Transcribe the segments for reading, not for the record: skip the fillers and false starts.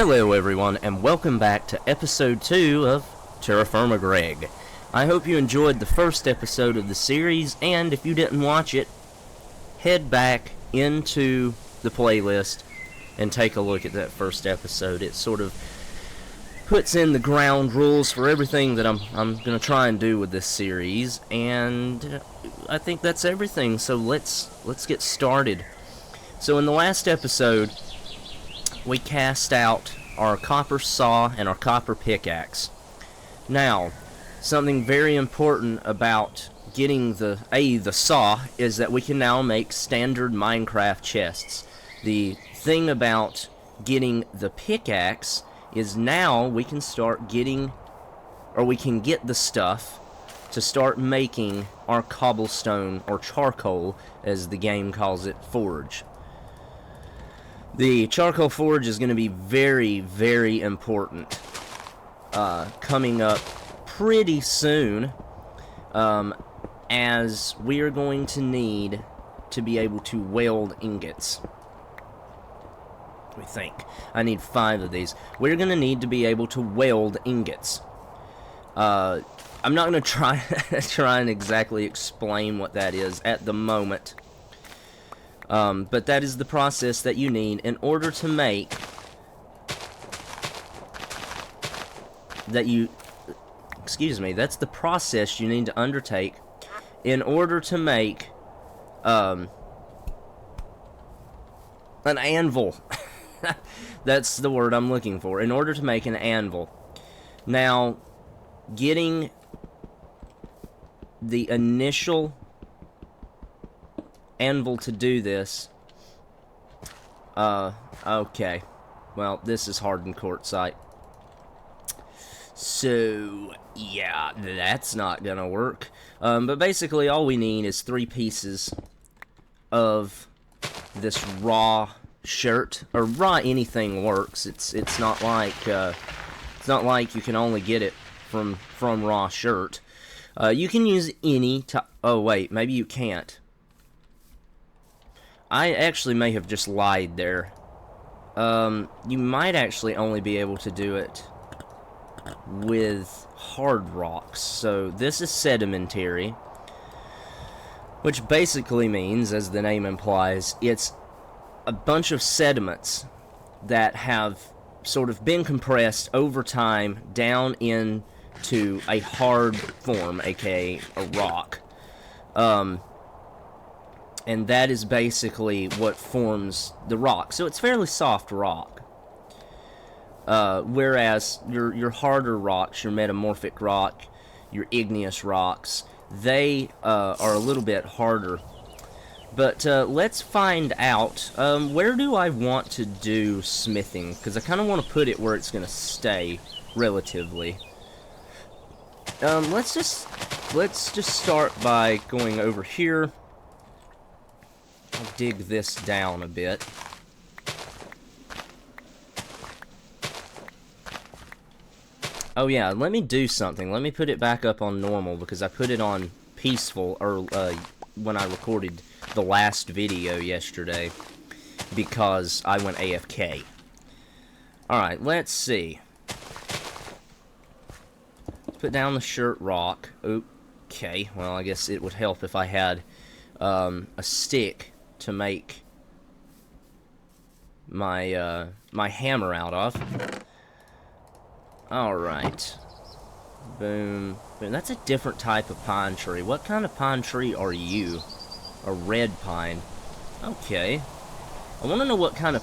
Hello everyone, and welcome back to episode 2 of TerraFirmaGreg. I hope you enjoyed the first episode of the series, and if you didn't watch it, head back into the playlist and take a look at that first episode. It sort of puts in the ground rules for everything that I'm going to try and do with this series, and I think that's everything, so let's get started. So in the last episode, we cast out our copper saw and our copper pickaxe. Now, something very important about getting the saw is that we can now make standard Minecraft chests. The thing about getting the pickaxe is now we can start getting, or we can get the stuff to start making our cobblestone, or charcoal as the game calls it, forge. The charcoal forge is going to be very, very important coming up pretty soon, as we are going to need to be able to weld ingots. We think. I need 5 of these. We're going to need to be able to weld ingots. I'm not going to try and exactly explain what that is at the moment. But that is the process that you need in order to make that's the process you need to undertake in order to make an anvil. That's the word I'm looking for. In order to make an anvil. Now, getting the initial anvil to do this, okay, well, this is hardened quartzite, so yeah, that's not gonna work. But basically all we need is 3 pieces of this raw shirt, or raw anything works. It's not like you can only get it from raw shirt. You can use any oh wait, maybe you can't. I actually may have just lied there. You might actually only be able to do it with hard rocks. So this is sedimentary, which basically means, as the name implies, it's a bunch of sediments that have sort of been compressed over time down into a hard form, aka a rock. And that is basically what forms the rock. So it's fairly soft rock. Whereas your harder rocks, your metamorphic rock, your igneous rocks, they are a little bit harder. But let's find out, where do I want to do smithing? Because I kind of want to put it where it's going to stay, relatively. Let's just start by going over here. I'll dig this down a bit. Oh yeah, let me do something. Let me put it back up on normal, because I put it on peaceful when I recorded the last video yesterday, because I went AFK. Alright, let's see. Put down the shirt rock. Okay, well, I guess it would help if I had a stick to make my my hammer out of. Alright. Boom. Boom. That's a different type of pine tree. What kind of pine tree are you? A red pine. Okay. I want to know what kind of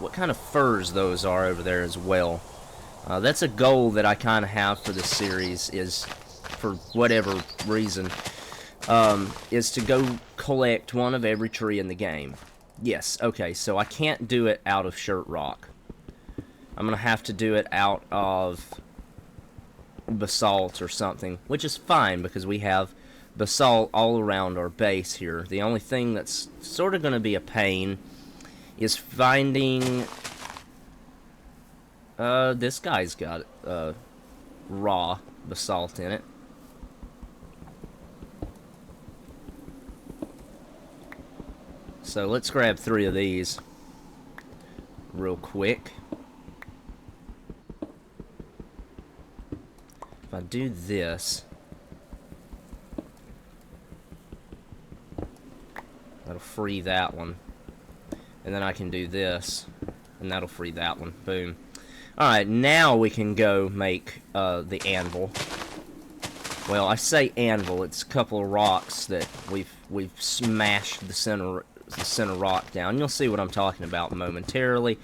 what kind of firs those are over there as well. That's a goal that I kind of have for this series, is, for whatever reason, is to go collect one of every tree in the game. Yes, okay, so I can't do it out of shirt rock. I'm going to have to do it out of basalt or something, which is fine because we have basalt all around our base here. The only thing that's sort of going to be a pain is finding... this guy's got raw basalt in it. So let's grab 3 of these. real quick. If I do this, that'll free that one. And then I can do this, and that'll free that one. Boom. Alright, now we can go make the anvil. Well, I say anvil, it's a couple of rocks that we've smashed the center rock down. You'll see what I'm talking about momentarily.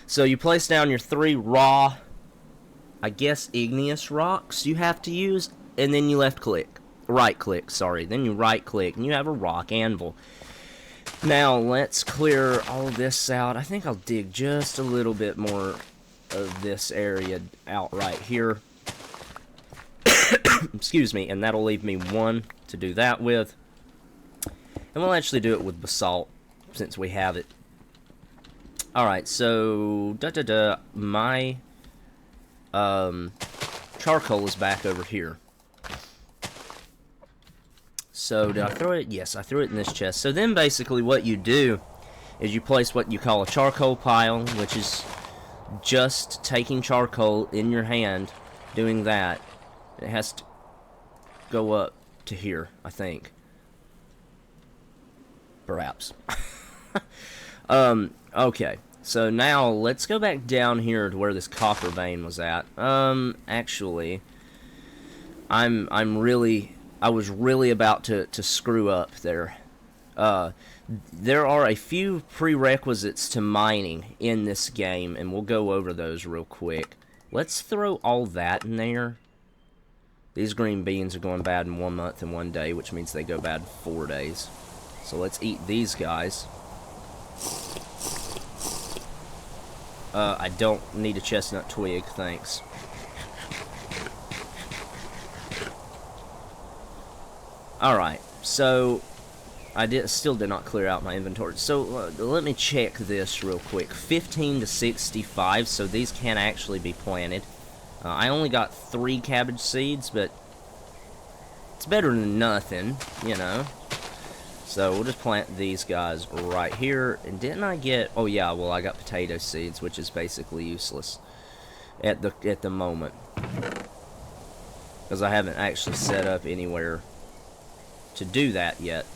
So you place down your 3 raw, I guess, igneous rocks you have to use, and then you right click, sorry. Then you right click, and you have a rock anvil. Now, let's clear all this out. I think I'll dig just a little bit more of this area out right here. Excuse me, and that'll leave me 1 to do that with. And we'll actually do it with basalt, since we have it. Alright, so, my charcoal is back over here. So, did I throw it? Yes, I threw it in this chest. So then basically what you do is you place what you call a charcoal pile, which is just taking charcoal in your hand, doing that. It has to go up to here, I think. Perhaps. Okay. So now let's go back down here to where this copper vein was at. Actually, I was really about to screw up there. There are a few prerequisites to mining in this game, and we'll go over those real quick. Let's throw all that in there. These green beans are going bad in 1 month and 1 day, which means they go bad 4 days. So let's eat these guys. I don't need a chestnut twig, thanks. Alright, so I still did not clear out my inventory. So let me check this real quick. 15 to 65, so these can actually be planted. I only got 3 cabbage seeds, but it's better than nothing, you know. So we'll just plant these guys right here. And didn't I get... Oh yeah, well I got potato seeds, which is basically useless at the moment, because I haven't actually set up anywhere to do that yet.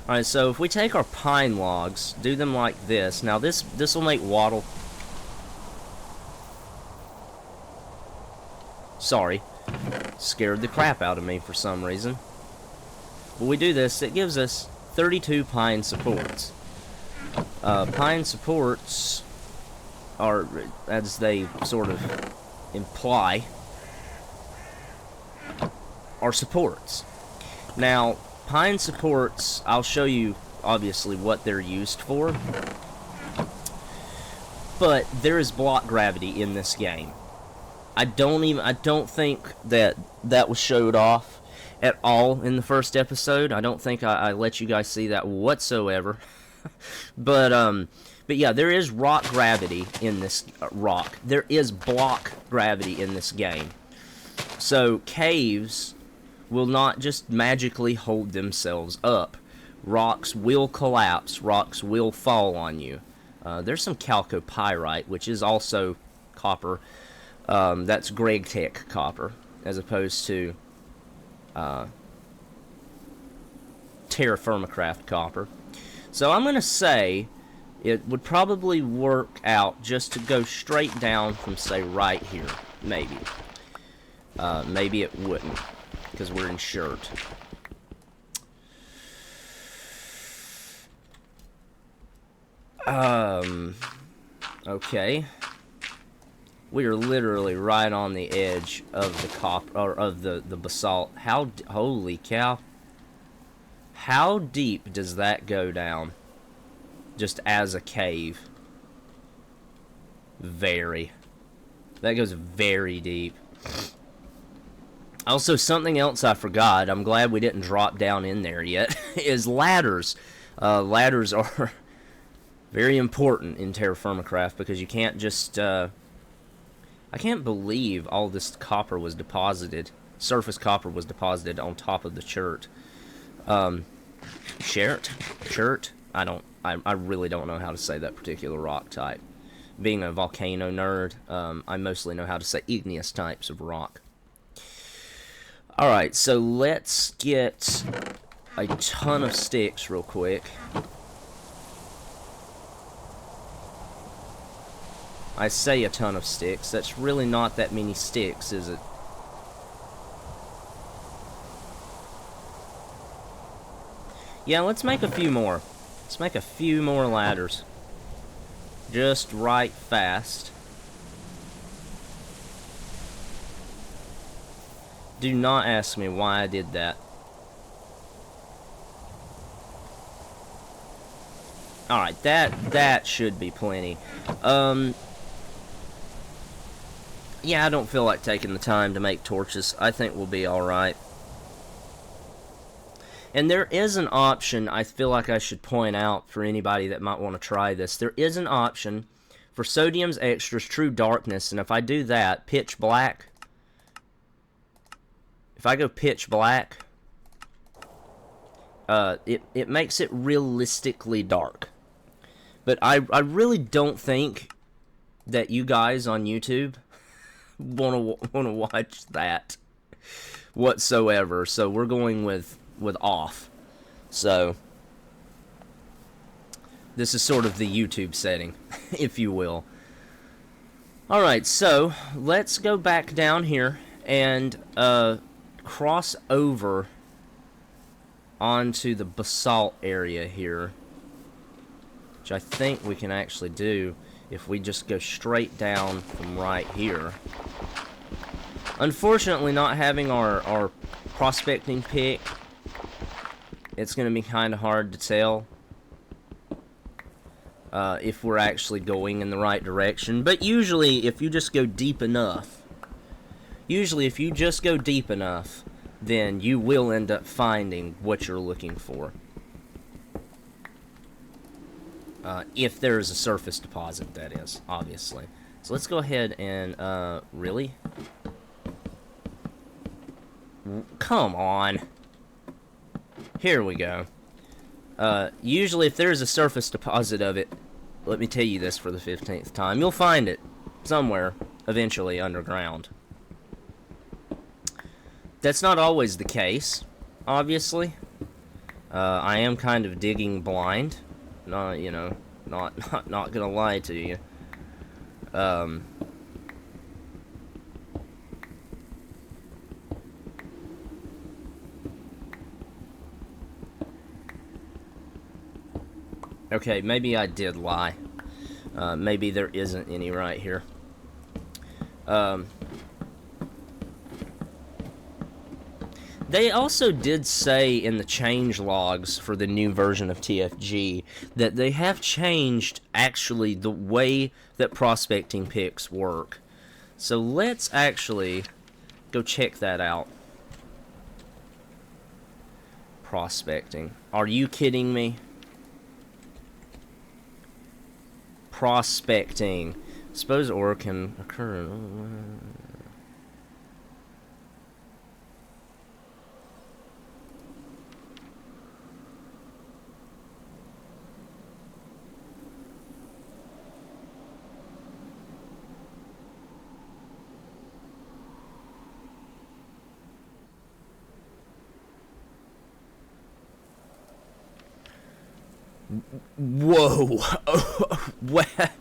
Alright, so if we take our pine logs, do them like this. Now this will make wattle. Sorry. Scared the crap out of me for some reason. When we do this, it gives us 32 pine supports. Pine supports are, as they sort of imply, are supports. Now, pine supports, I'll show you obviously what they're used for, but there is block gravity in this game. I don't think that was showed off at all in the first episode. I don't think I let you guys see that whatsoever. But yeah, there is rock gravity in this There is block gravity in this game. So caves will not just magically hold themselves up. Rocks will collapse. Rocks will fall on you. There's some chalcopyrite, which is also copper. That's Greg Tech copper, as opposed to TerraFirmaGreg copper. So I'm going to say it would probably work out just to go straight down from, say, right here. Maybe. Maybe it wouldn't, because we're in shirt. Okay. We are literally right on the edge of the copper, or of the basalt. Holy cow. How deep does that go down? Just as a cave. Very. That goes very deep. Also, something else I forgot, I'm glad we didn't drop down in there yet, is ladders. Ladders are very important in TerraFirmaGreg, because you can't just... I can't believe all this copper was deposited, surface copper was deposited on top of the chert. Chert? I really don't know how to say that particular rock type. Being a volcano nerd, I mostly know how to say igneous types of rock. Alright, so let's get a ton of sticks real quick. I say a ton of sticks. That's really not that many sticks, is it? Yeah, let's make a few more. Let's make a few more ladders. Just right fast. Do not ask me why I did that. Alright, that should be plenty. Yeah, I don't feel like taking the time to make torches. I think we'll be alright. And there is an option I feel like I should point out for anybody that might want to try this. There is an option for Sodium's Extras True Darkness, and if I do that, pitch black, if I go pitch black, it makes it realistically dark. But I really don't think that you guys on YouTube want to watch that whatsoever. So we're going with off. So this is sort of the YouTube setting, if you will. Alright, so let's go back down here and cross over onto the basalt area here, which I think we can actually do if we just go straight down from right here. Unfortunately, not having our prospecting pick, it's going to be kind of hard to tell if we're actually going in the right direction. But usually, if you just go deep enough, then you will end up finding what you're looking for. If there is a surface deposit, that is, obviously. So let's go ahead and, really? Come on. Here we go. Usually if there's a surface deposit of it, let me tell you this for the 15th time, you'll find it somewhere, eventually, underground. That's not always the case, obviously. I am kind of digging blind. You know, not gonna lie to you. Okay, maybe I did lie. Maybe there isn't any right here. They also did say in the change logs for the new version of TFG that they have changed, actually, the way that prospecting picks work. So let's actually go check that out. Prospecting. Are you kidding me? Prospecting. Suppose ore can occur. Whoa. What?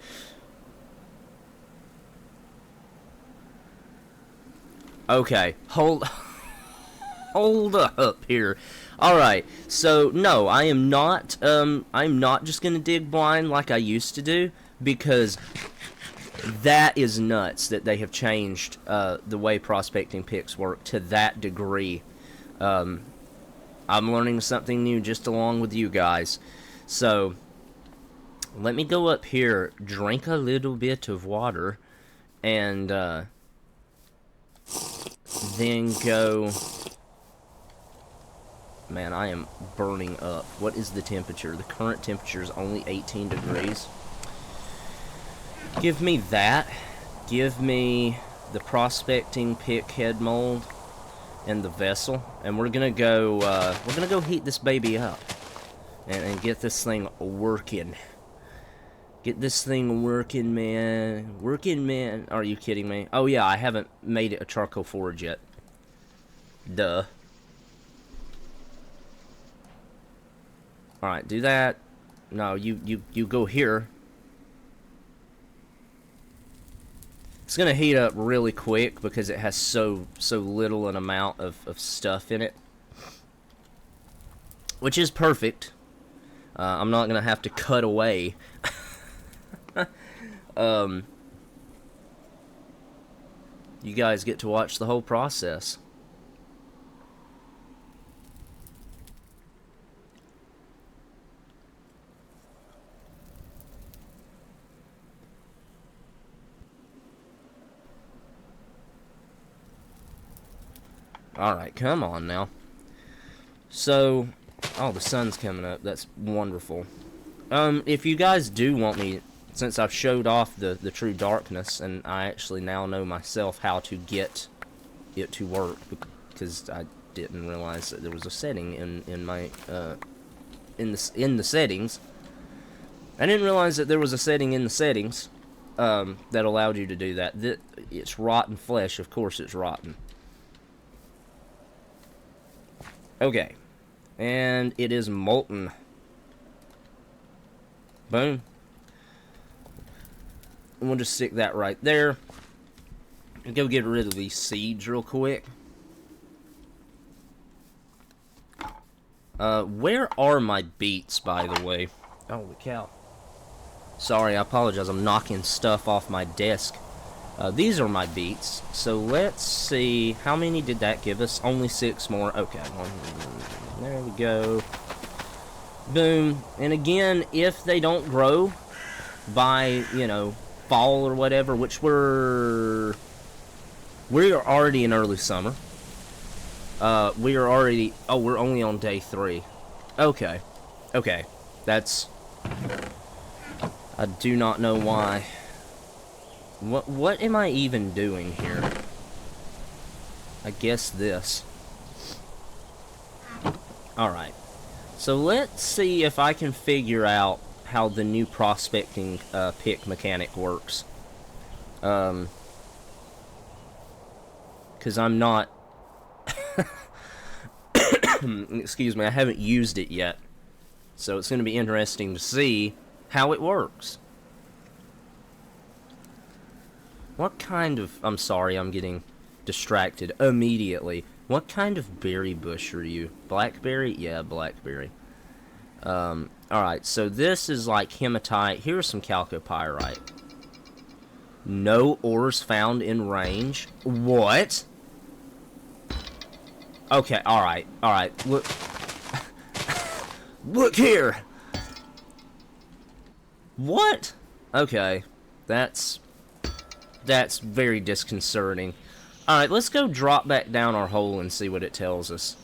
Okay, hold up here. Alright, so no, I'm not just gonna dig blind like I used to do, because that is nuts that they have changed the way prospecting picks work to that degree. I'm learning something new just along with you guys. So, let me go up here, drink a little bit of water, and then go... Man, I am burning up. What is the temperature? The current temperature is only 18 degrees. Give me that. Give me the prospecting pick head mold and the vessel, and we're gonna go heat this baby up. and get this thing working. Get this thing working, man. Working, man. Are you kidding me? Oh, yeah, I haven't made it a charcoal forge yet. Duh. Alright, do that. No, you go here. It's gonna heat up really quick because it has so little an amount of stuff in it. Which is perfect. I'm not gonna have to cut away. You guys get to watch the whole process. Alright, come on now. So, oh, the sun's coming up. That's wonderful. If you guys do want me, since I've showed off the true darkness, and I actually now know myself how to get it to work, because I didn't realize that there was a setting in my in the settings. I didn't realize that there was a setting in the settings that allowed you to do that. It's rotten flesh, of course it's rotten. Okay, and it is molten. Boom. And we'll just stick that right there. And go get rid of these seeds real quick. Where are my beets, by the way? Holy cow. Sorry, I apologize. I'm knocking stuff off my desk. These are my beets. So let's see. How many did that give us? Only 6 more. Okay. There we go. Boom. And again, if they don't grow by, you know, fall or whatever, which we're already in early summer. We are already... Oh, we're only on day 3. Okay. Okay. That's... I do not know why. What am I even doing here? I guess this. Alright. So let's see if I can figure out how the new prospecting pick mechanic works. Because I'm not... Excuse me, I haven't used it yet. So it's going to be interesting to see how it works. What kind of... I'm sorry, I'm getting distracted immediately. What kind of berry bush are you? Blackberry? Yeah, blackberry. Alright, so this is like hematite. Here's some chalcopyrite. No ores found in range. What? Okay, alright, alright. Look. Look here! What? Okay, that's very disconcerting. Alright, let's go drop back down our hole and see what it tells us.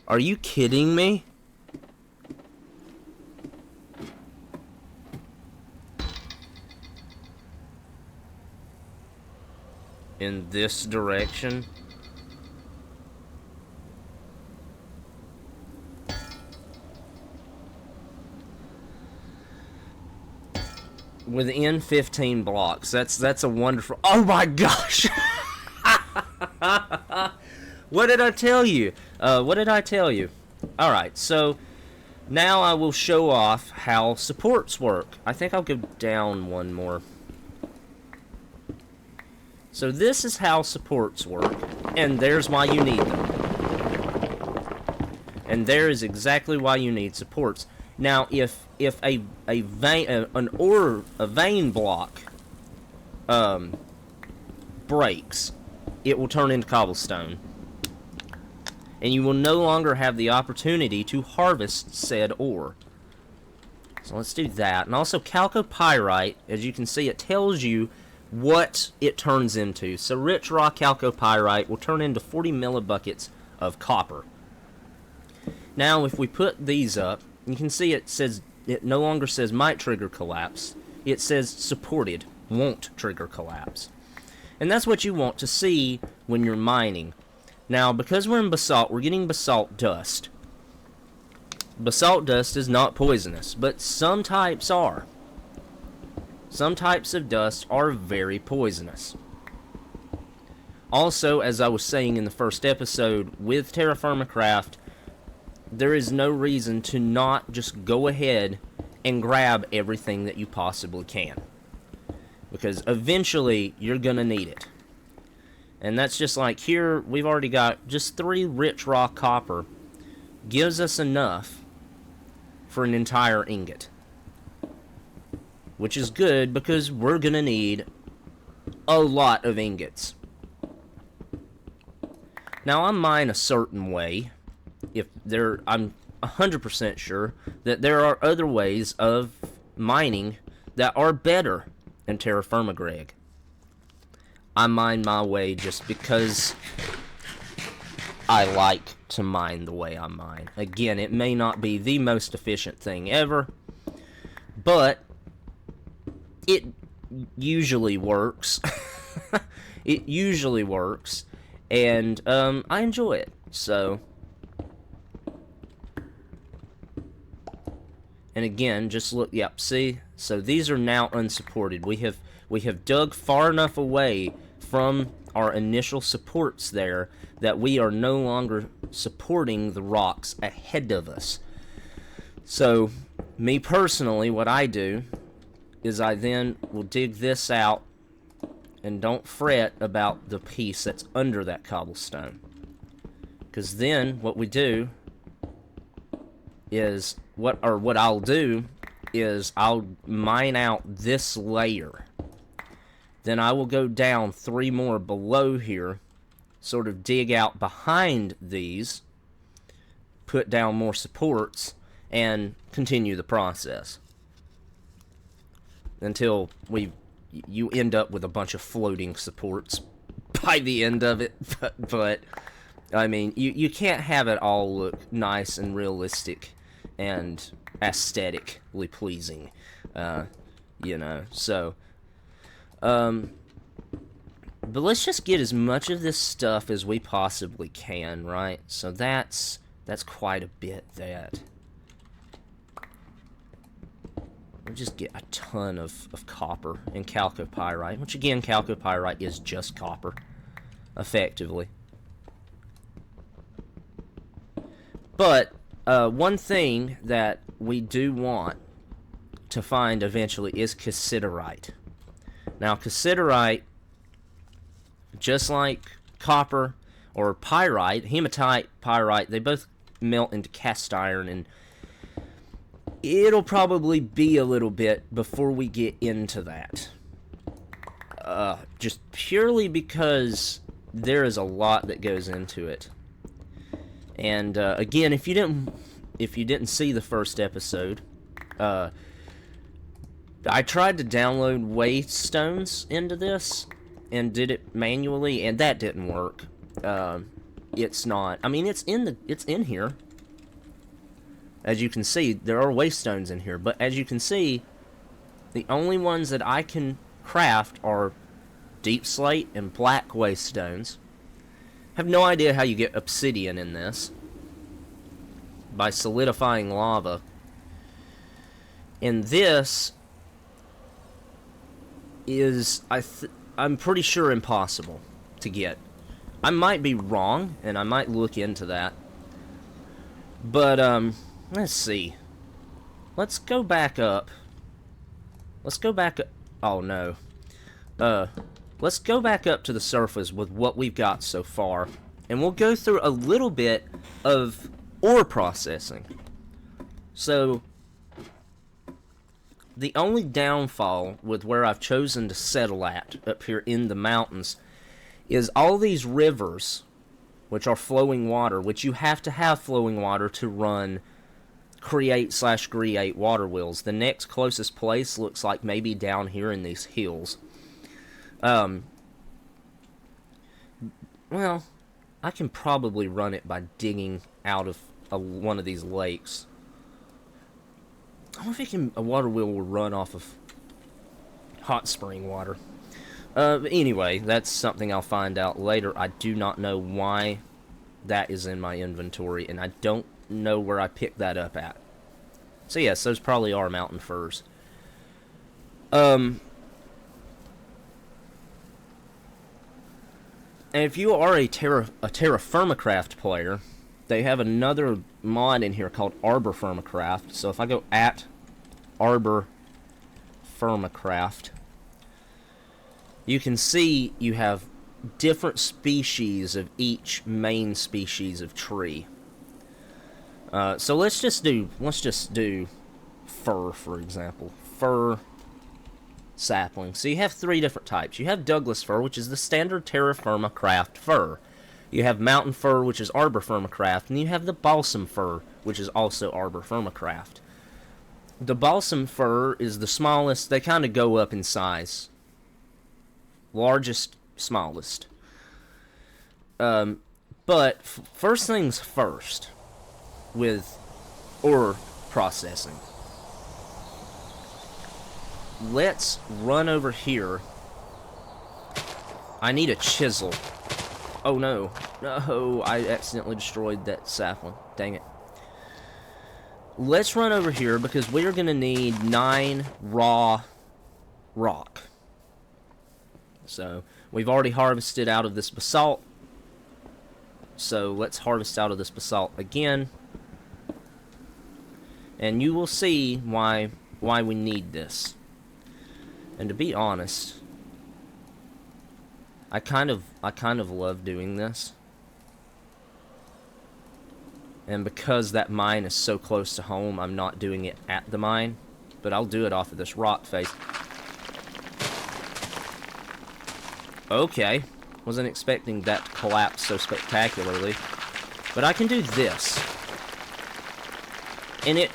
Are you kidding me? In this direction? Within 15 blocks. That's a wonderful... Oh my gosh! What did I tell you? What did I tell you? Alright, so now I will show off how supports work. I think I'll go down one more. So this is how supports work. And there's why you need them. And there is exactly why you need supports. Now, if a vein block breaks, it will turn into cobblestone, and you will no longer have the opportunity to harvest said ore. So let's do that. And also chalcopyrite, as you can see, it tells you what it turns into. So rich raw chalcopyrite will turn into 40 millibuckets of copper. Now, if we put these up, you can see it no longer says might trigger collapse. It says supported, won't trigger collapse. And that's what you want to see when you're mining. Now, because we're in basalt, we're getting basalt dust. Basalt dust is not poisonous, but some types are. Some types of dust are very poisonous. Also, as I was saying in the first episode, with TerraFirmaCraft, there is no reason to not just go ahead and grab everything that you possibly can. Because eventually, you're going to need it. And that's just like here, we've already got just 3 rich raw copper. Gives us enough for an entire ingot. Which is good because we're going to need a lot of ingots. Now, I mine a certain way. I'm 100% sure that there are other ways of mining that are better than TerraFirmaGreg. I mine my way just because I like to mine the way I mine. Again, it may not be the most efficient thing ever, but it usually works. It usually works, and I enjoy it. So, and again, just look. Yep, see. So these are now unsupported. We have dug far enough away from our initial supports there that we are no longer supporting the rocks ahead of us. So, me personally, what I do is I then will dig this out and don't fret about the piece that's under that cobblestone. Because then what we do is, what I'll do is I'll mine out this layer. Then I will go down 3 more below here, sort of dig out behind these, put down more supports, and continue the process until you end up with a bunch of floating supports by the end of it. But I mean, you can't have it all look nice and realistic and aesthetically pleasing, you know. So, but let's just get as much of this stuff as we possibly can, right? So that's quite a bit. That we'll just get a ton of copper and chalcopyrite, which again, chalcopyrite is just copper, effectively. But one thing that we do want to find eventually is cassiterite. Now, cassiterite, just like copper or pyrite, hematite, pyrite, they both melt into cast iron, and it'll probably be a little bit before we get into that. Just purely because there is a lot that goes into it. And again, if you didn't see the first episode, I tried to download waystones into this and did it manually, and that didn't work. It's not. I mean, it's in here. As you can see, there are waystones in here, but as you can see, the only ones that I can craft are deep slate and black waystones. I have no idea how you get obsidian in this. By solidifying lava. And this is, I'm pretty sure, impossible to get. I might be wrong, and I might look into that. But, let's see. Let's go back up. Let's go back up. Oh, no. Let's go back up to the surface with what we've got so far. And we'll go through a little bit of ore processing. So, the only downfall with where I've chosen to settle at up here in the mountains is all these rivers, which are flowing water, which you have to have flowing water to run create/create water wheels. The next closest place looks like maybe down here in these hills. Well, I can probably run it by digging out of one of these lakes. I wonder if a water wheel will run off of hot spring water. But anyway, that's something I'll find out later. I do not know why that is in my inventory, and I don't know where I picked that up at. So yes, those probably are mountain firs. And if you are a TerraFirmaCraft player, they have another mod in here called Arbor Firmacraft. So if I go at Arbor Firmacraft, you can see you have different species of each main species of tree. So let's just do fir, for example. Fir sapling. So you have 3 different types. You have Douglas fir, which is the standard TerraFirmaCraft fir. You have mountain fir, which is Arbor Firmacraft, and you have the balsam fir, which is also Arbor Firmacraft. The balsam fir is the smallest. They kind of go up in size. Largest, smallest. But first things first with ore processing. Let's run over here. I need a chisel. Oh no. No, I accidentally destroyed that sapling. Dang it. Let's run over here because we are going to need 9 raw rock. So, we've already harvested out of this basalt. So, let's harvest out of this basalt again. And you will see why we need this. And to be honest, I kind of love doing this. And because that mine is so close to home, I'm not doing it at the mine. But I'll do it off of this rock face. Okay. Wasn't expecting that to collapse so spectacularly. But I can do this. And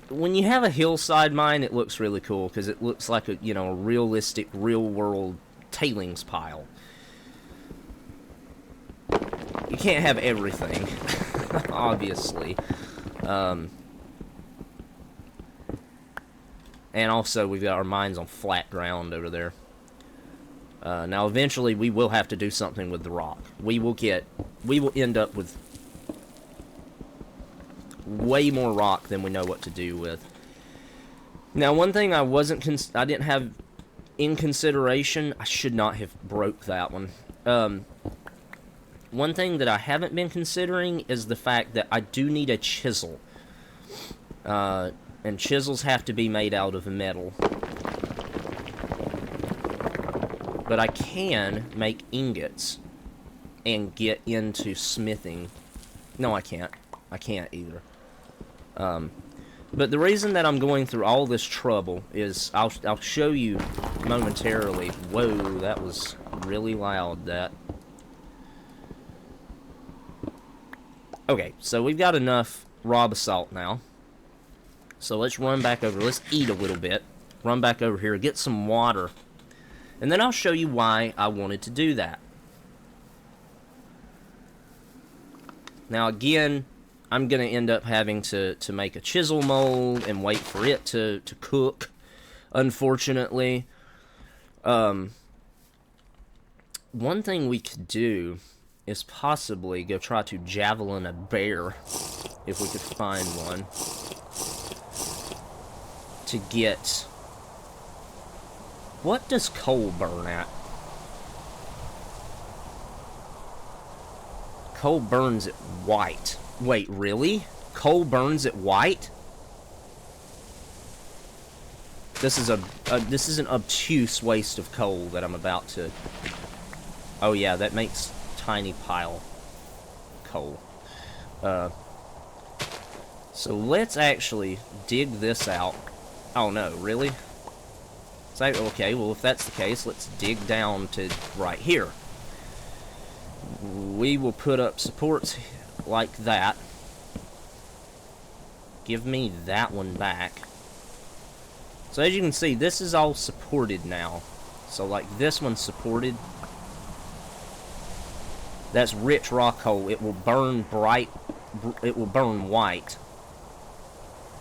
when you have a hillside mine, it looks really cool. Because it looks like a, a realistic, real-world tailings pile. You can't have everything. Obviously. And also, we've got our mines on flat ground over there. Now, eventually, we will have to do something with the rock. We will end up with way more rock than we know what to do with. Now, one thing I didn't have in consideration, I should not have broke that one. One thing that I haven't been considering is the fact that I do need a chisel. And chisels have to be made out of metal. But I can make ingots and get into smithing. No, I can't. I can't either. But the reason that I'm going through all this trouble is I'll show you momentarily. Whoa, that was really loud, that. Okay, so we've got enough raw basalt now. So let's run back over. Let's eat a little bit. Run back over here, get some water. And then I'll show you why I wanted to do that. Now again, I'm going to end up having to make a chisel mold and wait for it to cook, unfortunately. One thing we could do is possibly go try to javelin a bear, if we could find one, to get... What does coal burn at? Coal burns at white. Wait, really? Coal burns at white? This is an obtuse waste of coal that I'm about to... Oh yeah, that makes tiny pile coal. So let's actually dig this out. Oh no, really? So, okay, well if that's the case, let's dig down to right here. We will put up supports like that. Give me that one back. So as you can see, this is all supported now. So like this one's supported. That's rich rock coal. It will burn bright. It will burn white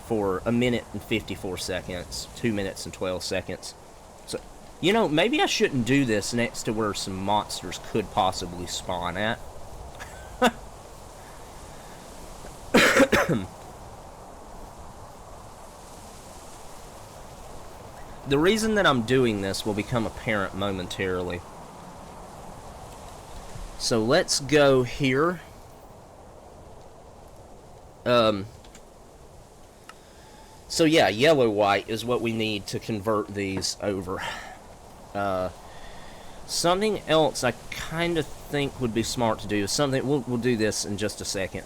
for 1 minute and 54 seconds. 2 minutes and 12 seconds. So, maybe I shouldn't do this next to where some monsters could possibly spawn at. The reason that I'm doing this will become apparent momentarily. So let's go here. So yeah, yellow-white is what we need to convert these over. Something else I kind of think would be smart to do is something... We'll do this in just a second.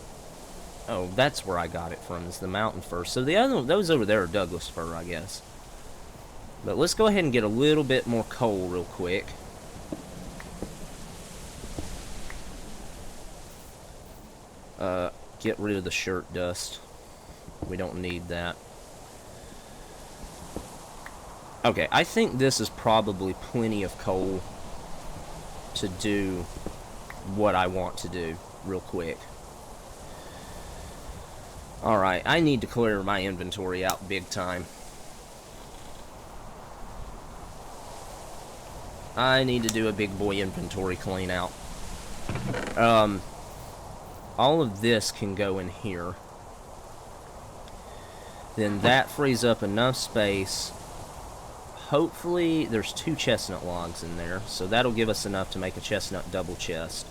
Oh, that's where I got it from, is the mountain fir. So the other... Those over there are Douglas fir, I guess. But let's go ahead and get a little bit more coal real quick. Get rid of the shirt dust. We don't need that. Okay, I think this is probably plenty of coal to do what I want to do real quick. Alright, I need to clear my inventory out big time. I need to do a big boy inventory clean out. All of this can go in here. Then that frees up enough space. Hopefully, there's 2 chestnut logs in there, so that'll give us enough to make a chestnut double chest.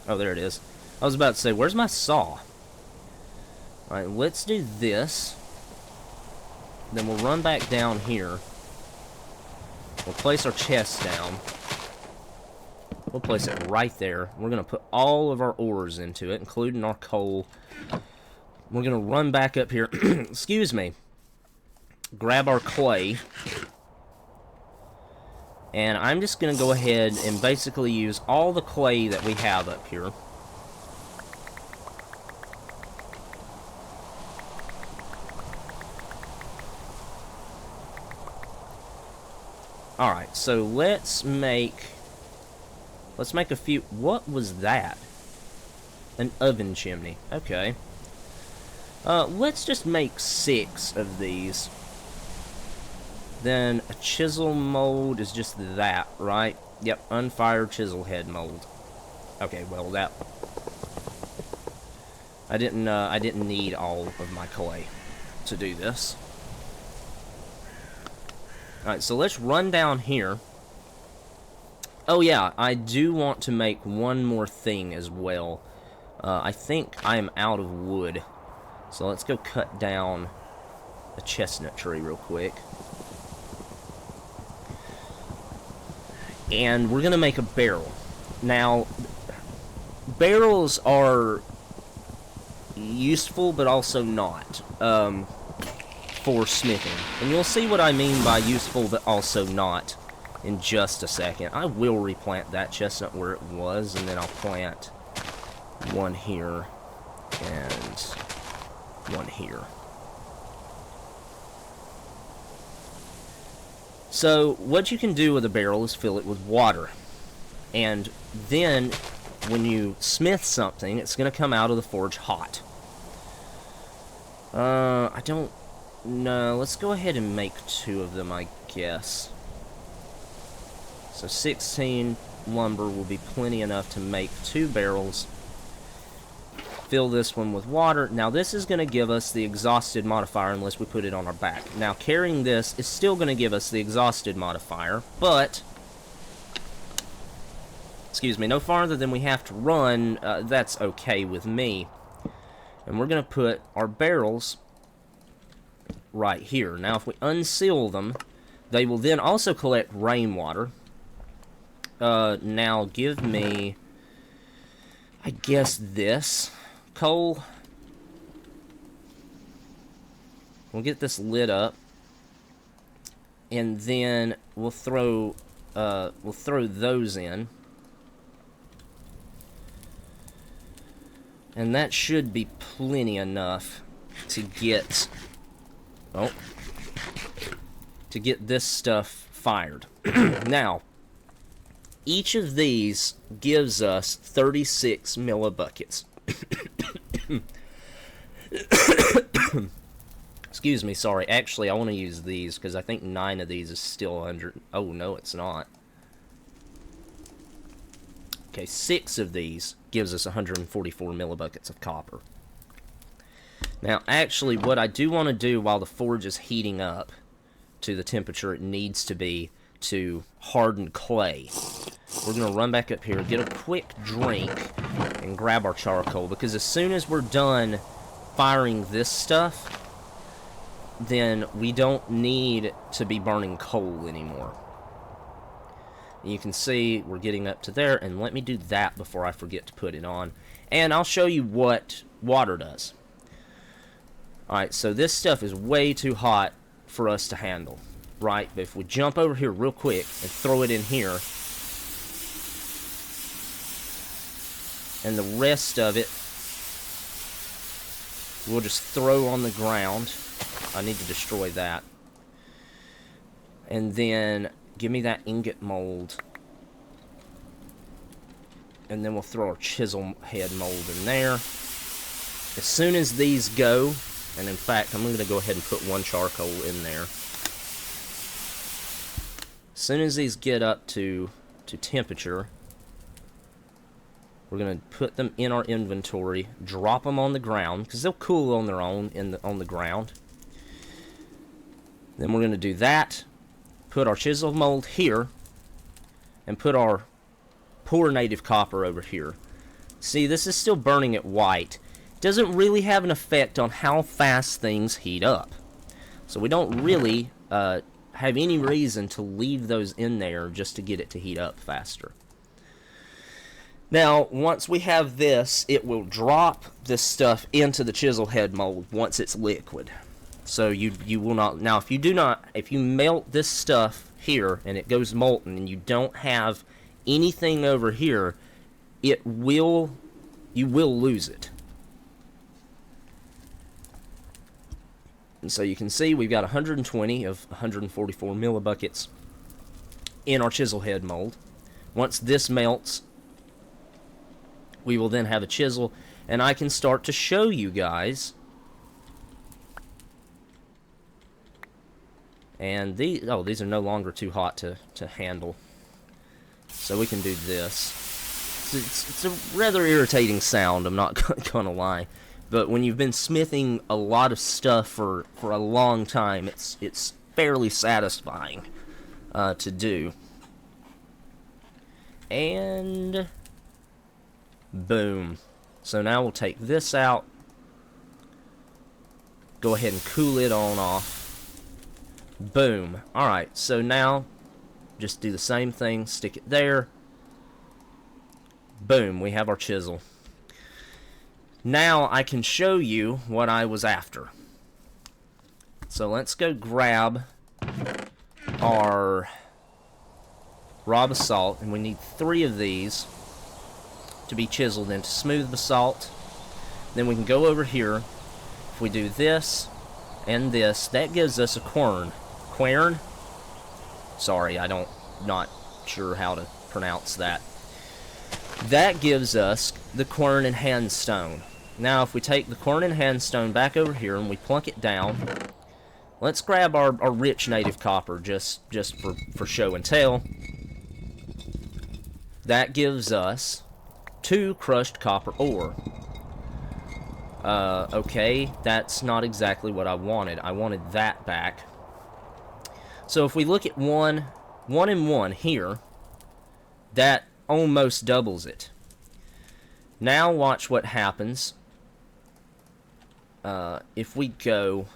Oh, there it is. I was about to say, where's my saw? Alright, let's do this. Then we'll run back down here. We'll place our chest down. We'll place it right there. We're going to put all of our ores into it, including our coal. We're going to run back up here. Excuse me. Grab our clay. And I'm just going to go ahead and basically use all the clay that we have up here. Alright, so let's make a few... What was that? An oven chimney. Okay. Let's just make 6 of these. Then a chisel mold is just that, right? Yep, unfired chisel head mold. Okay, well that... I didn't need all of my clay to do this. Alright, so let's run down here. Oh yeah, I do want to make one more thing as well. I think I am out of wood. So let's go cut down a chestnut tree real quick. And we're going to make a barrel. Now, barrels are useful, but also not. For smithing. And you'll see what I mean by useful but also not in just a second. I will replant that chestnut where it was, and then I'll plant one here and one here. So what you can do with a barrel is fill it with water, and then when you smith something, it's going to come out of the forge hot. I don't... No, let's go ahead and make 2 of them, I guess. So 16 lumber will be plenty enough to make 2 barrels. Fill this one with water. Now this is going to give us the exhausted modifier unless we put it on our back. Now carrying this is still going to give us the exhausted modifier, but... Excuse me, no farther than we have to run, that's okay with me. And we're going to put our barrels right here. Now if we unseal them, they will then also collect rainwater. Now give me, I guess, this coal. We'll get this lit up, and then we'll throw those in, and that should be plenty enough to get this stuff fired. Now, each of these gives us 36 millibuckets. Excuse me, sorry. Actually, I want to use these because I think 9 of these is still under... Oh, no, it's not. Okay, 6 of these gives us 144 millibuckets of copper. Now, actually, what I do want to do while the forge is heating up to the temperature it needs to be to harden clay, we're going to run back up here, get a quick drink, and grab our charcoal, because as soon as we're done firing this stuff, then we don't need to be burning coal anymore. You can see we're getting up to there, and let me do that before I forget to put it on. And I'll show you what water does. Alright, so this stuff is way too hot for us to handle, right? But if we jump over here real quick and throw it in here, and the rest of it we'll just throw on the ground. I need to destroy that. And then give me that ingot mold. And then we'll throw our chisel head mold in there. As soon as these go, and in fact, I'm going to go ahead and put 1 charcoal in there. As soon as these get up to temperature, we're going to put them in our inventory, drop them on the ground, because they'll cool on their own on the ground. Then we're going to do that, put our chisel mold here, and put our poor native copper over here. See, this is still burning at white. Doesn't really have an effect on how fast things heat up. So we don't really have any reason to leave those in there just to get it to heat up faster. Now, once we have this, it will drop this stuff into the chisel head mold once it's liquid. So you will not, now if you melt this stuff here and it goes molten and you don't have anything over here, you will lose it. And so you can see we've got 120 of 144 millibuckets in our chisel head mold. Once this melts, we will then have a chisel, and I can start to show you guys. And these are no longer too hot to handle. So we can do this. It's a rather irritating sound, I'm not gonna lie. But when you've been smithing a lot of stuff for a long time, it's fairly satisfying to do. And boom. So now we'll take this out. Go ahead and cool it on off. Boom. Alright, so now just do the same thing. Stick it there. Boom, we have our chisel. Now I can show you what I was after. So let's go grab our raw basalt, and we need 3 of these to be chiseled into smooth basalt. Then we can go over here. If we do this and this, that gives us a quern. Quern? Sorry, not sure how to pronounce that. That gives us the quern and handstone. Now if we take the quern and handstone back over here and we plunk it down, let's grab our rich native copper just for show and tell. That gives us 2 crushed copper ore. Okay, that's not exactly what I wanted. I wanted that back. So if we look at 1 and 1 here, that almost doubles it. Now watch what happens if we go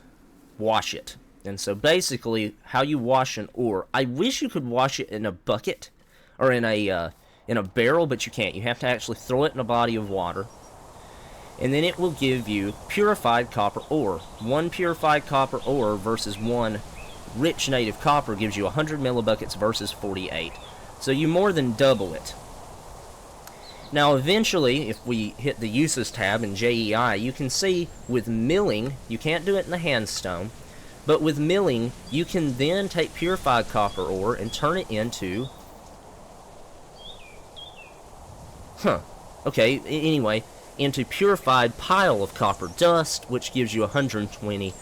wash it. And so basically how you wash an ore, I wish you could wash it in a bucket or in a barrel, but you can't. You have to actually throw it in a body of water, and then it will give you purified copper ore. 1 purified copper ore versus 1 rich native copper gives you 100 millibuckets versus 48. So you more than double it. Now eventually, if we hit the uses tab in JEI, you can see with milling, you can't do it in the handstone, but with milling, you can then take purified copper ore and turn it into... Okay, anyway, into purified pile of copper dust, which gives you 120.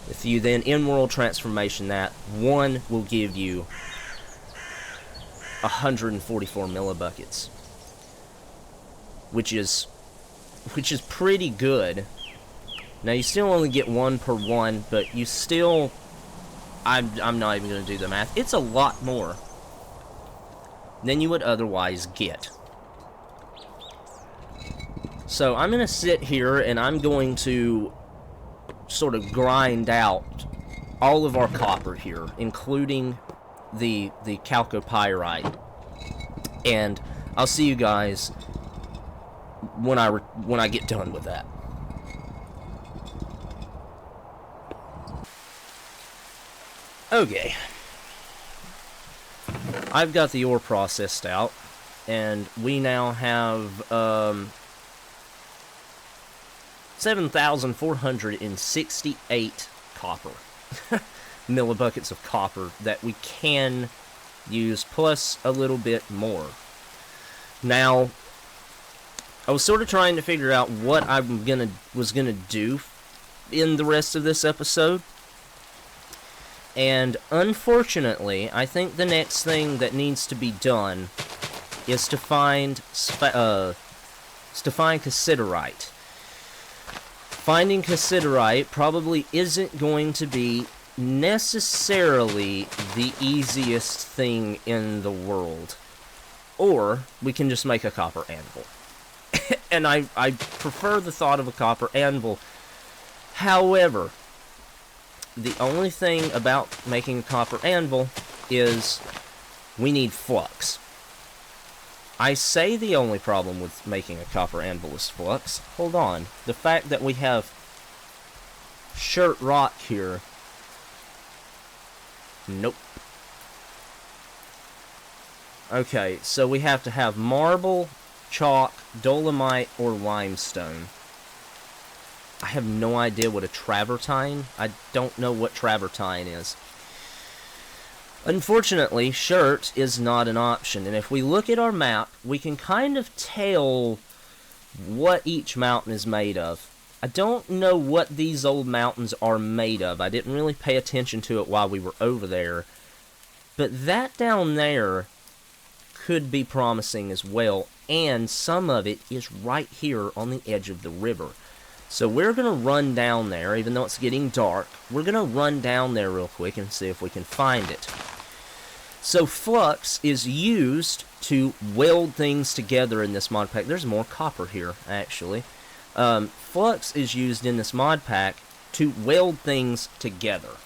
If you then in-world transformation that, 1 will give you 144 millibuckets. which is pretty good. Now, you still only get 1 per 1, but you still... I'm not even going to do the math. It's a lot more than you would otherwise get. So, I'm going to sit here, and I'm going to sort of grind out all of our copper here, including the chalcopyrite. And I'll see you guys when I get done with that. Okay. I've got the ore processed out, and we now have 7,468 copper. Millibuckets of copper that we can use, plus a little bit more. Now, I was sort of trying to figure out what I was gonna do in the rest of this episode, and unfortunately, I think the next thing that needs to be done is to find cassiterite. Finding cassiterite probably isn't going to be necessarily the easiest thing in the world. Or, we can just make a copper anvil. And I prefer the thought of a copper anvil. However, the only thing about making a copper anvil is we need flux. I say the only problem with making a copper anvil is flux. Hold on. The fact that we have shirt rock here... Nope. Okay, so we have to have marble, chalk, dolomite, or limestone. I have no idea what a travertine. I don't know what travertine is. Unfortunately, shirt is not an option, and if we look at our map, we can kind of tell what each mountain is made of. I don't know what these old mountains are made of. I didn't really pay attention to it while we were over there. But that down there could be promising as well, and some of it is right here on the edge of the river. So we're going to run down there, even though it's getting dark. We're going to run down there real quick and see if we can find it. So flux is used to weld things together in this mod pack. There's more copper here, actually. Flux is used in this mod pack to weld things together.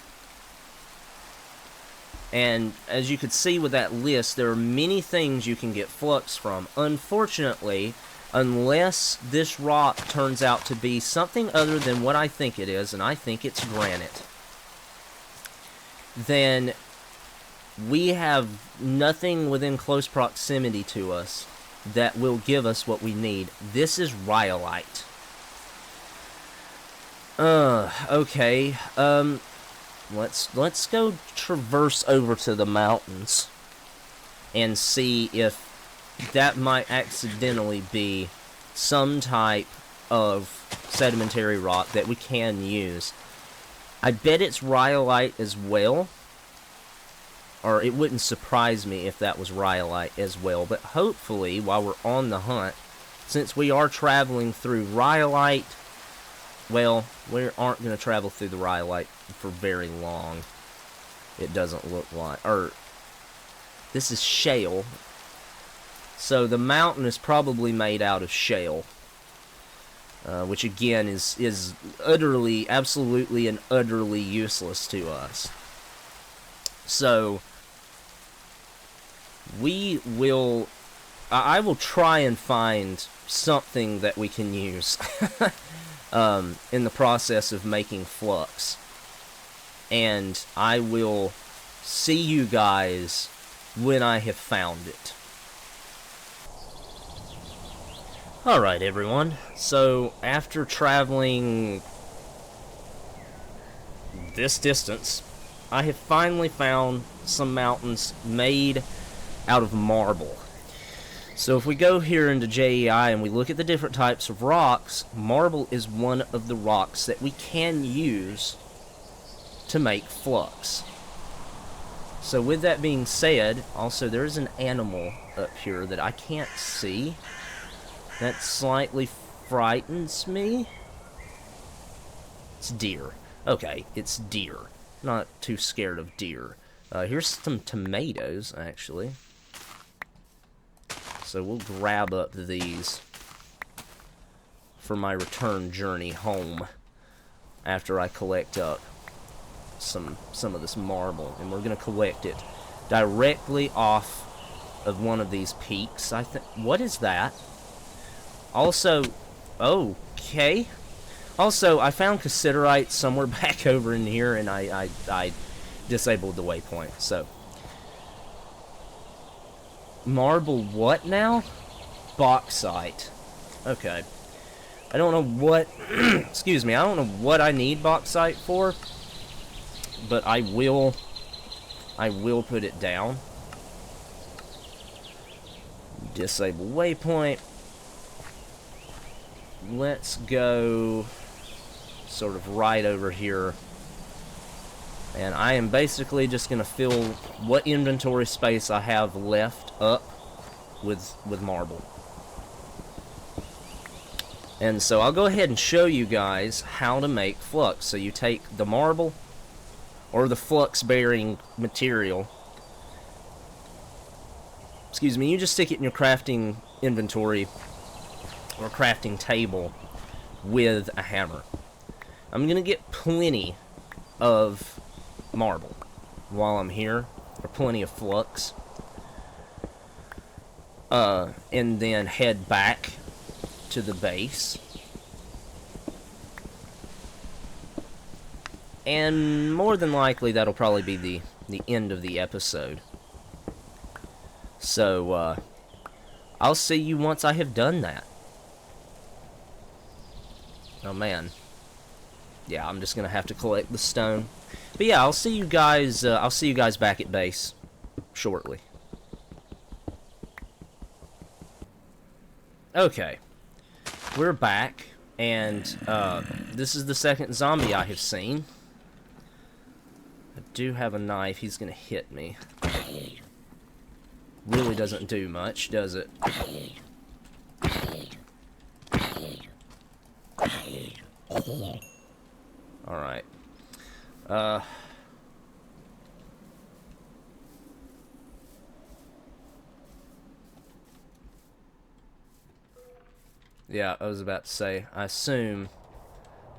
And as you can see with that list, there are many things you can get flux from. Unfortunately, unless this rock turns out to be something other than what I think it is, and I think it's granite, then we have nothing within close proximity to us that will give us what we need. This is rhyolite. Okay, let's go traverse over to the mountains and see if that might accidentally be some type of sedimentary rock that we can use. I bet it's rhyolite as well, or it wouldn't surprise me if that was rhyolite as well, but hopefully, while we're on the hunt, since we are traveling through rhyolite, well, we aren't going to travel through the rhyolite for very long. It doesn't look like. Or, this is shale. So the mountain is probably made out of shale. Which again is utterly, absolutely and utterly useless to us. So, we will... I will try and find something that we can use. In the process of making flux. And I will see you guys when I have found it. Alright everyone, so after traveling this distance, I have finally found some mountains made out of marble. So if we go here into JEI and we look at the different types of rocks, marble is one of the rocks that we can use to make flux. So with that being said, also there's an animal up here that I can't see. That slightly frightens me. It's deer. Okay, it's deer. Not too scared of deer. Here's some tomatoes, actually. So we'll grab up these for my return journey home after I collect up some of this marble. And we're going to collect it directly off of one of these peaks, I think. What is that? Also, okay. Also, I found cassiterite somewhere back over in here, and I disabled the waypoint, so. Marble what now? Bauxite. Okay. I don't know what, excuse me, I don't know what I need bauxite for, but I will put it down. Disable waypoint. Let's go sort of right over here. And I am basically just going to fill what inventory space I have left up with marble. And so I'll go ahead and show you guys how to make flux. So you take the marble, or the flux-bearing material. Excuse me, you just stick it in your crafting inventory, or crafting table, with a hammer. I'm going to get plenty of marble while I'm here, or plenty of flux. And then head back to the base. And more than likely that'll probably be the end of the episode. So I'll see you once I have done that. Oh man. Yeah, I'm just gonna have to collect the stone. But yeah, I'll see you guys back at base shortly. Okay. We're back, and this is the second zombie I have seen. I do have a knife. He's gonna hit me. Really doesn't do much, does it? Alright. Yeah, I was about to say, I assume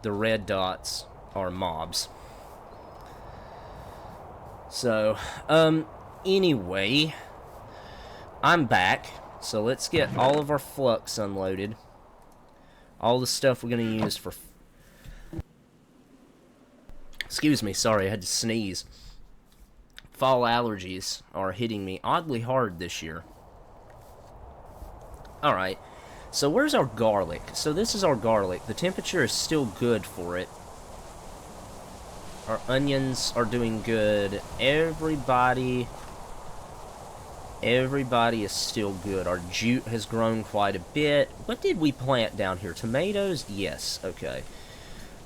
the red dots are mobs. So, anyway, I'm back. So let's get all of our flux unloaded. All the stuff we're going to use for... Excuse me, sorry, I had to sneeze. Fall allergies are hitting me oddly hard this year. Alright. So where's our garlic? So this is our garlic. The temperature is still good for it. Our onions are doing good. Everybody is still good. Our jute has grown quite a bit. What did we plant down here? Tomatoes? Yes. Okay.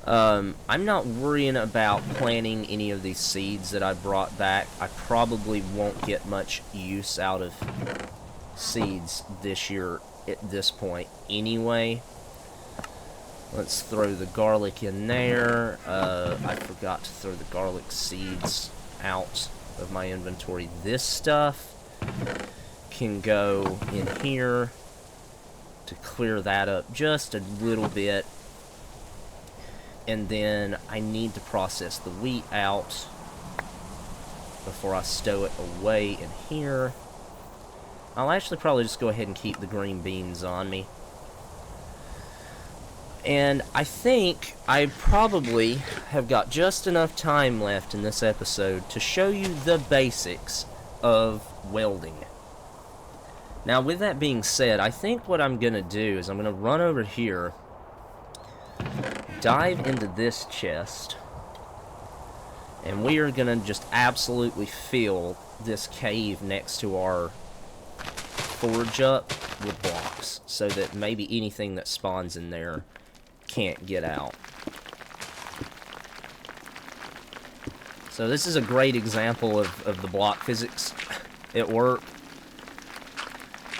I'm not worrying about planting any of these seeds that I brought back. I probably won't get much use out of seeds this year at this point anyway. Let's throw the garlic in there. I forgot to throw the garlic seeds out of my inventory. This stuff can go in here to clear that up just a little bit. And then I need to process the wheat out before I stow it away in here. I'll actually probably just go ahead and keep the green beans on me. And I think I probably have got just enough time left in this episode to show you the basics of welding. Now, with that being said, I think what I'm going to do is I'm going to run over here, dive into this chest, and we are going to just absolutely fill this cave next to our forge up with blocks, so that maybe anything that spawns in there can't get out. So this is a great example of the block physics at work.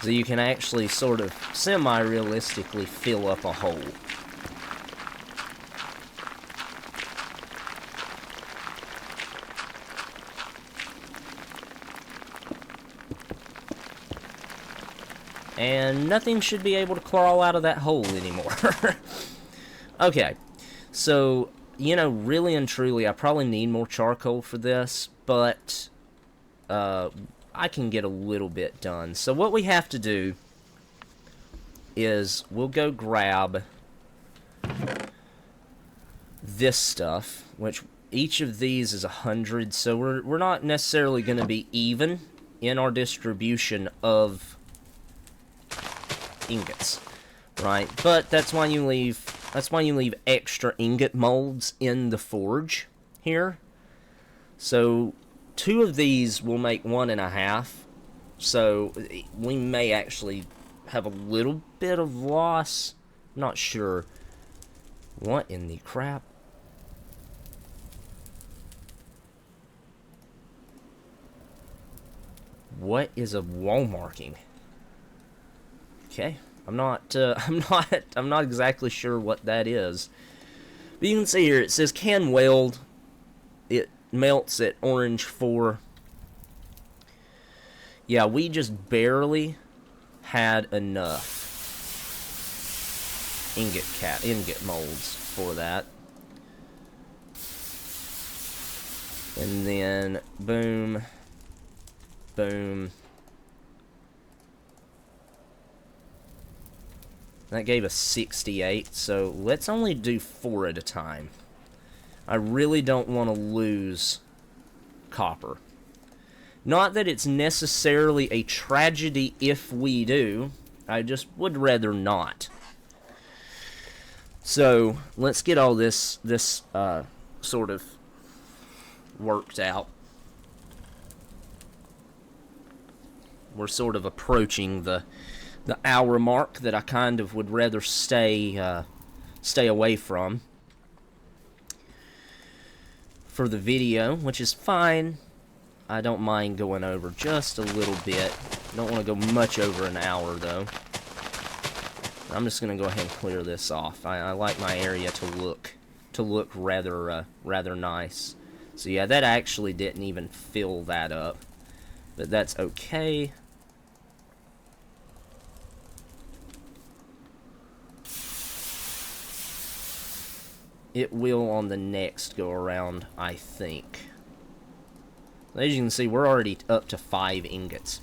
So you can actually sort of semi-realistically fill up a hole. And nothing should be able to crawl out of that hole anymore. Okay, so, you know, really and truly, I probably need more charcoal for this, but I can get a little bit done. So what we have to do is we'll go grab this stuff, which each of these is 100, so we're not necessarily going to be even in our distribution of ingots, right? But that's why you leave extra ingot molds in the forge here. So 2 of these will make 1.5, so we may actually have a little bit of loss. Not sure. What in the crap? What is a wall marking? Okay, I'm not exactly sure what that is. But you can see here it says can weld. It melts at orange 4. Yeah, we just barely had enough ingot molds for that. And then boom, boom. That gave us 68, so let's only do 4 at a time. I really don't want to lose copper. Not that it's necessarily a tragedy if we do, I just would rather not. So, let's get all this sort of worked out. We're sort of approaching the hour mark that I kind of would rather stay away from for the video, which is fine. I don't mind going over just a little bit. Don't want to go much over an hour though. I'm just gonna go ahead and clear this off. I like my area to look rather nice. So yeah, that actually didn't even fill that up, but that's okay. It will on the next go around, I think. As you can see, we're already up to 5 ingots.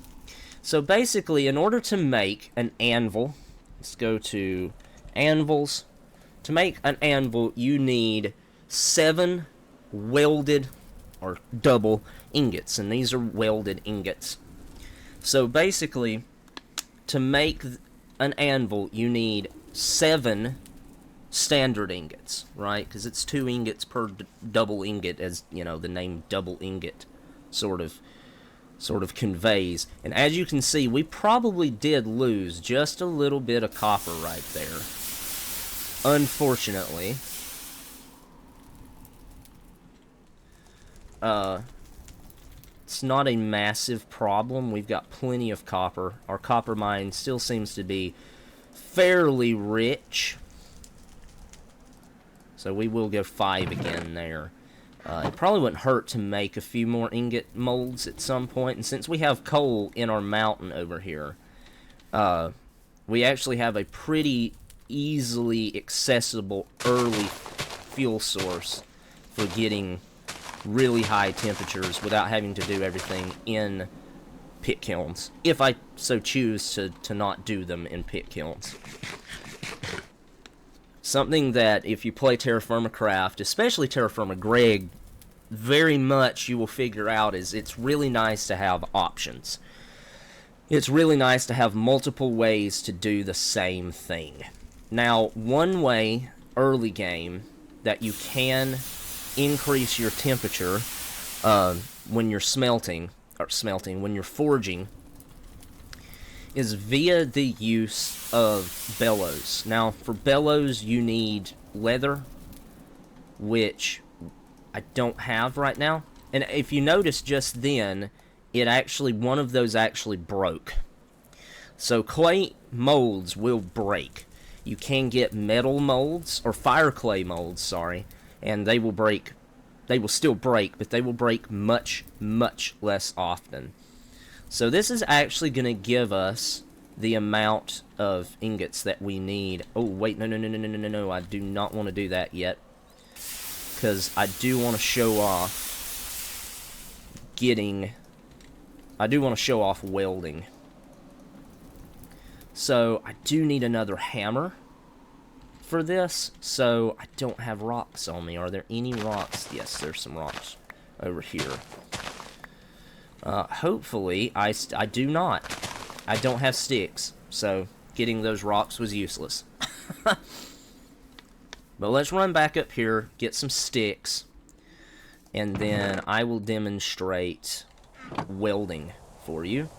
So basically, in order to make an anvil, let's go to anvils. To make an anvil, you need 7 welded or double ingots, and these are welded ingots. So basically, to make an anvil, you need 7 standard ingots, right? Because it's 2 ingots per double ingot, as you know, the name double ingot sort of conveys. And as you can see, we probably did lose just a little bit of copper right there, unfortunately. It's not a massive problem. We've got plenty of copper. Our copper mine still seems to be fairly rich. So we will go 5 again there. It probably wouldn't hurt to make a few more ingot molds at some point. And since we have coal in our mountain over here, we actually have a pretty easily accessible early fuel source for getting really high temperatures without having to do everything in pit kilns, if I so choose to not do them in pit kilns. Something that, if you play TerraFirmaCraft, especially TerraFirmaGreg, very much you will figure out is it's really nice to have options. It's really nice to have multiple ways to do the same thing. Now, one way, early game, that you can increase your temperature when you're when you're forging, is via the use of bellows. Now, for bellows, you need leather, which I don't have right now. And if you notice just then, one of those actually broke. So clay molds will break. You can get metal molds, or fire clay molds, sorry, and they will break. They will still break, but they will break much, much less often. So this is actually going to give us the amount of ingots that we need. Oh, wait, no, I do not want to do that yet. Because I do want to show off welding. So I do need another hammer for this, so I don't have rocks on me. Are there any rocks? Yes, there's some rocks over here. Hopefully, I do not. I don't have sticks, so getting those rocks was useless. But let's run back up here, get some sticks, and then I will demonstrate welding for you.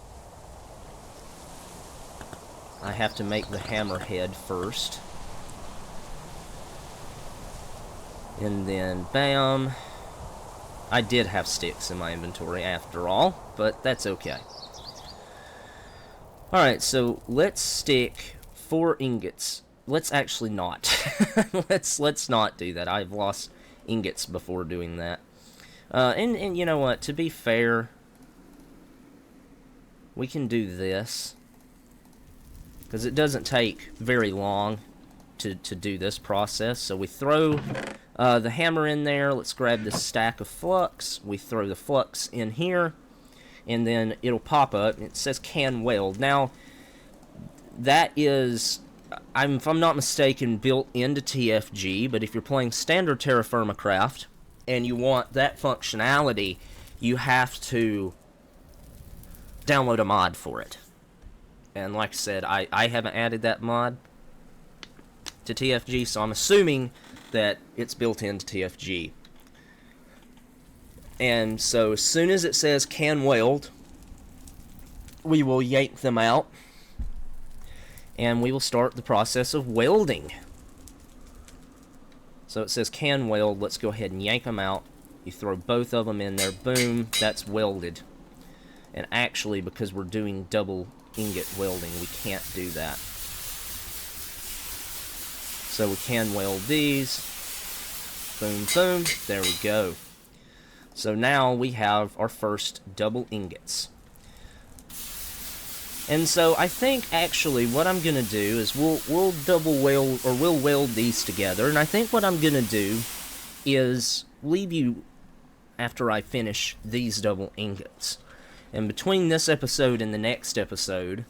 I have to make the hammerhead first. And then, bam. I did have sticks in my inventory after all, but that's okay. Alright, so let's stick 4 ingots. Let's actually not. let's not do that. I've lost ingots before doing that. And you know what? To be fair, we can do this. Because it doesn't take very long to do this process. So we throw the hammer in there. Let's grab this stack of flux. We throw the flux in here. And then it'll pop up. It says can weld. Now, that is, if I'm not mistaken, built into TFG. But if you're playing standard TerraFirmaCraft and you want that functionality, you have to download a mod for it. And like I said, I haven't added that mod to TFG, so I'm assuming that it's built into TFG. And so as soon as it says can weld, we will yank them out, and we will start the process of welding. So it says can weld, let's go ahead and yank them out. You throw both of them in there, boom, that's welded. And actually, because we're doing double ingot welding, we can't do that. So we can weld these. Boom, boom. There we go. So now we have our first double ingots. And so I think actually what I'm gonna do is we'll double weld, or we'll weld these together. And I think what I'm gonna do is leave you after I finish these double ingots. And between this episode and the next episode,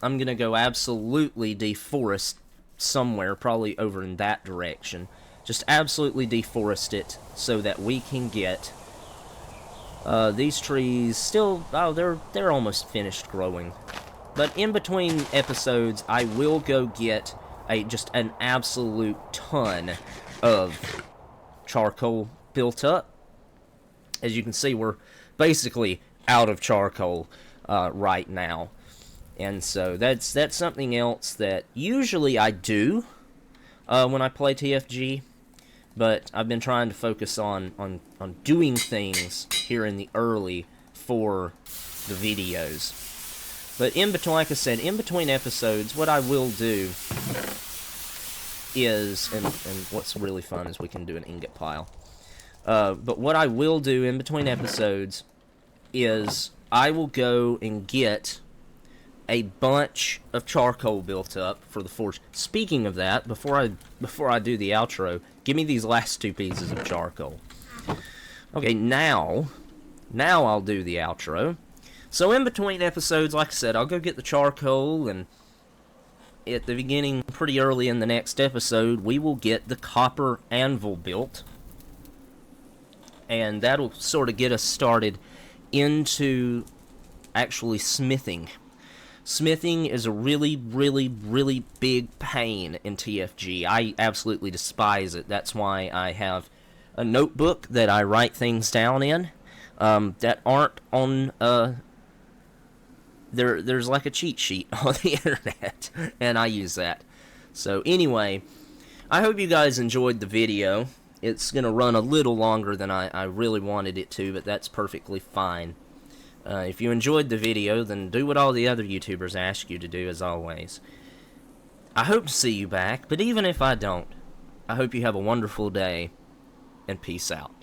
I'm going to go absolutely deforest somewhere, probably over in that direction. Just absolutely deforest it so that we can get these trees still, oh, they're almost finished growing. But in between episodes, I will go get just an absolute ton of charcoal built up. As you can see, we're basically out of charcoal right now, and so that's something else that usually I do when I play TFG, but I've been trying to focus on doing things here in the early for the videos. But in between, like I said, in between episodes, what I will do is, and what's really fun is we can do an ingot pile. But what I will do in between episodes is I will go and get a bunch of charcoal built up for the forge. Speaking of that, before I do the outro, give me these last 2 pieces of charcoal. Okay, now I'll do the outro. So in between episodes, like I said, I'll go get the charcoal, and at the beginning, pretty early in the next episode, we will get the copper anvil built. And that'll sort of get us started into actually smithing. Smithing is a really, really, really big pain in TFG. I absolutely despise it. That's why I have a notebook that I write things down in that aren't on... There's like a cheat sheet on the internet, and I use that. So anyway, I hope you guys enjoyed the video. It's going to run a little longer than I really wanted it to, but that's perfectly fine. If you enjoyed the video, then do what all the other YouTubers ask you to do, as always. I hope to see you back, but even if I don't, I hope you have a wonderful day, and peace out.